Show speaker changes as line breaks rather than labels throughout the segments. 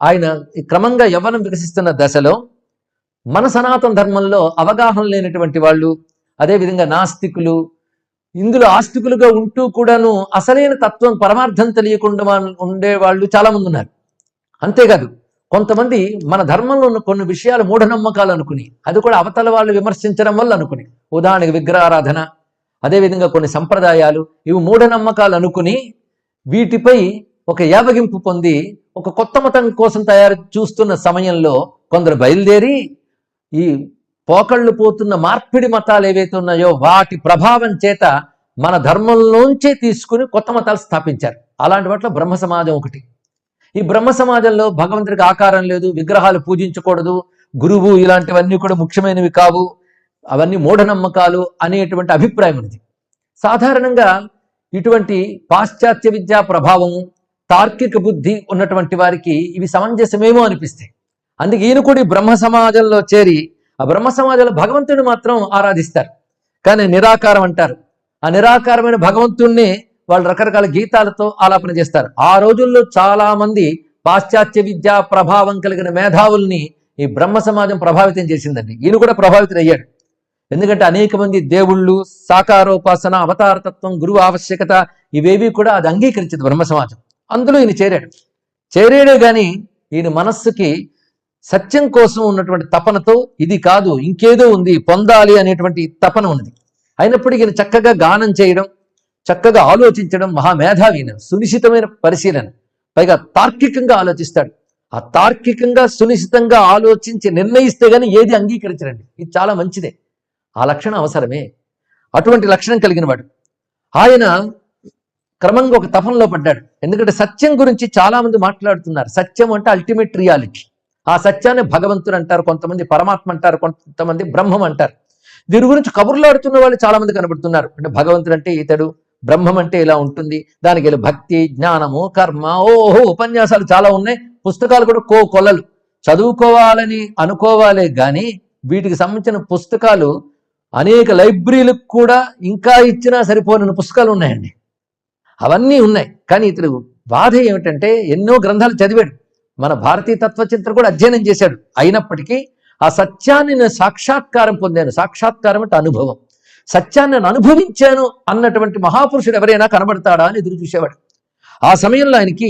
ఆయన క్రమంగా యవ్వనం వికసిస్తున్న దశలో మన సనాతన ధర్మంలో అవగాహన లేనటువంటి వాళ్ళు, అదేవిధంగా నాస్తికులు, ఇందులో ఆస్తికులుగా ఉంటూ కూడాను అసలైన తత్వం పరమార్థం తెలియకుండా ఉండేవాళ్ళు చాలా మంది ఉన్నారు. అంతేకాదు కొంతమంది మన ధర్మంలో ఉన్న కొన్ని విషయాలు మూఢనమ్మకాలు అనుకుని, అది కూడా అవతల వాళ్ళు విమర్శించడం వల్ల అనుకుని, ఉదాహరణకి విగ్రహారాధన, అదేవిధంగా కొన్ని సంప్రదాయాలు, ఇవి మూఢనమ్మకాలు అనుకుని వీటిపై ఒక యావగింపు పొంది ఒక కొత్త మతం కోసం చూస్తున్న సమయంలో కొందరు బయలుదేరి ఈ పోకళ్ళు పోతున్న మార్పిడి మతాలు ఏవైతే ఉన్నాయో వాటి ప్రభావం చేత మన ధర్మంలోంచే తీసుకుని కొత్త మతాలు స్థాపించారు. అలాంటి వాటిలో బ్రహ్మ సమాజం ఒకటి. ఈ బ్రహ్మ సమాజంలో భగవంతుడికి ఆకారం లేదు, విగ్రహాలు పూజించకూడదు, గురువు ఇలాంటివన్నీ కూడా ముఖ్యమైనవి కావు, అవన్నీ మూఢనమ్మకాలు అనేటువంటి అభిప్రాయం ఉంది. సాధారణంగా ఇటువంటి పాశ్చాత్య విద్యా ప్రభావము, తార్కిక బుద్ధి ఉన్నటువంటి వారికి ఇవి సమంజసమేమో అనిపిస్తాయి. అందుకే ఈయన కూడా ఈ బ్రహ్మ సమాజంలో చేరి ఆ బ్రహ్మ సమాజంలో భగవంతుడిని మాత్రం ఆరాధిస్తారు, కానీ నిరాకారం అంటారు. ఆ నిరాకారమైన భగవంతుణ్ణి వాళ్ళు రకరకాల గీతాలతో ఆలాపన చేస్తారు. ఆ రోజుల్లో చాలా మంది పాశ్చాత్య విద్యా ప్రభావం కలిగిన మేధావుల్ని ఈ బ్రహ్మ సమాజం ప్రభావితం చేసిందండి. ఈయన కూడా ప్రభావితం అయ్యాడు. ఎందుకంటే అనేక మంది దేవుళ్ళు, సాకారోపాసన, అవతారతత్వం, గురువు ఆవశ్యకత ఇవేవి కూడా అది అంగీకరించింది బ్రహ్మ సమాజం. అందులో ఈయన చేరాడే కానీ ఈయన మనస్సుకి సత్యం కోసం ఉన్నటువంటి తపనతో ఇది కాదు ఇంకేదో ఉంది పొందాలి అనేటువంటి తపన ఉన్నది. అయినప్పటికీ ఈయన చక్కగా గానం చేయడం, చక్కగా ఆలోచించడం, మహామేధావి, సునిశ్చితమైన పరిశీలన, పైగా తార్కికంగా ఆలోచిస్తాడు. ఆ తార్కికంగా సునిశ్చితంగా ఆలోచించి నిర్ణయిస్తే గానీ ఏది అంగీకరించరండి. ఇది చాలా మంచిదే, ఆ లక్షణం అవసరమే. అటువంటి లక్షణం కలిగిన వాడు ఆయన క్రమంగా ఒక తపంలో పడ్డాడు. ఎందుకంటే సత్యం గురించి చాలా మంది మాట్లాడుతున్నారు. సత్యం అంటే అల్టిమేట్ రియాలిటీ. ఆ సత్యాన్ని భగవంతుడు అంటారు, కొంతమంది పరమాత్మ అంటారు, కొంతమంది బ్రహ్మం అంటారు. దీని గురించి కబుర్లాడుతున్న వాళ్ళు చాలా మంది కనబడుతున్నారు. అంటే భగవంతుడు అంటే ఇతడు, బ్రహ్మం అంటే ఇలా ఉంటుంది, దానికి భక్తి, జ్ఞానము, కర్మ, ఉపన్యాసాలు చాలా ఉన్నాయి, పుస్తకాలు కూడా కొలలు. చదువుకోవాలని అనుకోవాలే కానీ వీటికి సంబంధించిన పుస్తకాలు అనేక లైబ్రరీలకు కూడా ఇంకా ఇచ్చినా సరిపోయిన పుస్తకాలు ఉన్నాయండి. అవన్నీ ఉన్నాయి. కానీ ఇతడు బాధ ఏమిటంటే ఎన్నో గ్రంథాలు చదివాడు, మన భారతీయ తత్వచింతన కూడా అధ్యయనం చేశాడు. అయినప్పటికీ ఆ సత్యాన్ని నేను సాక్షాత్కారం పొందాను. సాక్షాత్కారం అంటే అనుభవం. సత్యాన్ని నేను అనుభవించాను అన్నటువంటి మహాపురుషుడు ఎవరైనా కనబడతాడా అని ఎదురు చూసేవాడు. ఆ సమయంలో ఆయనకి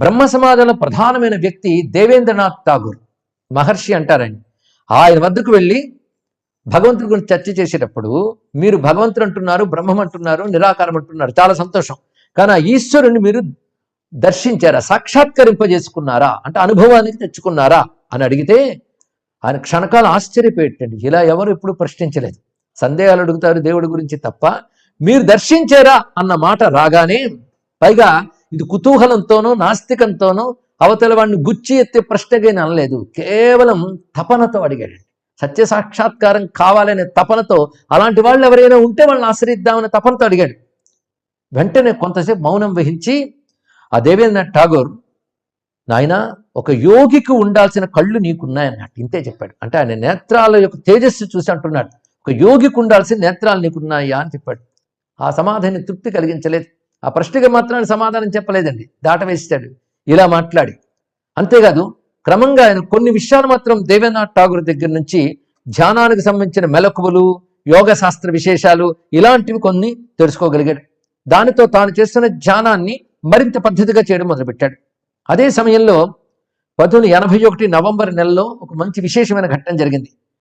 బ్రహ్మ సమాజంలో ప్రధానమైన వ్యక్తి దేవేంద్రనాథ్ ఠాగూర్ మహర్షి అంటారండి. ఆయన వద్దకు వెళ్ళి భగవంతుడి గురించి చర్చ చేసేటప్పుడు, మీరు భగవంతుడు అంటున్నారు, బ్రహ్మం అంటున్నారు, నిరాకారం అంటున్నారు, చాలా సంతోషం, కానీ ఆ ఈశ్వరుని మీరు దర్శించారా, సాక్షాత్కరింపజేసుకున్నారా, అంటే అనుభవానికి తెచ్చుకున్నారా అని అడిగితే ఆయన క్షణకాలం ఆశ్చర్యపోయేటండి. ఇలా ఎవరు ఎప్పుడు ప్రశ్నించలేదు. సందేహాలు అడుగుతారు దేవుడి గురించి తప్ప, మీరు దర్శించారా అన్న మాట రాగానే, పైగా ఇది కుతూహలంతోనో నాస్తికంతోనో అవతల వాడిని గుచ్చి ఎత్తే ప్రశ్నగా అనలేదు, కేవలం తపనతో అడిగాడు. సత్య సాక్షాత్కారం కావాలనే తపనతో, అలాంటి వాళ్ళు ఎవరైనా ఉంటే వాళ్ళని ఆశ్రయిద్దామనే తపనతో అడిగాడు. వెంటనే కొంతసేపు మౌనం వహించి ఆ దేవేంద్రనాథ్ ఠాగూర్, నాయన ఒక యోగికి ఉండాల్సిన కళ్ళు నీకున్నాయన్నట్టు ఇంతే చెప్పాడు. అంటే ఆయన నేత్రాల యొక్క తేజస్సు చూసి అంటున్నాడు, ఒక యోగికి ఉండాల్సిన నేత్రాలు నీకున్నాయా అని చెప్పాడు. ఆ సమాధానం తృప్తి కలిగించలేదు. ఆ ప్రశ్నకి మాత్రం సమాధానం చెప్పలేదండి, దాటవేస్తాడు ఇలా మాట్లాడి. అంతేకాదు క్రమంగా ఆయన కొన్ని విషయాలు మాత్రం దేవేంద్రనాథ్ ఠాగూర్ దగ్గర నుంచి ధ్యానానికి సంబంధించిన మెలకువలు, యోగ శాస్త్ర విశేషాలు ఇలాంటివి కొన్ని తెలుసుకోగలిగాడు. దానితో తాను చేస్తున్న ధ్యానాన్ని మరింత పద్ధతిగా చేయడం మొదలుపెట్టాడు. అదే సమయంలో 1881 నవంబర్ నెలలో ఒక మంచి విశేషమైన ఘట్టం జరిగింది.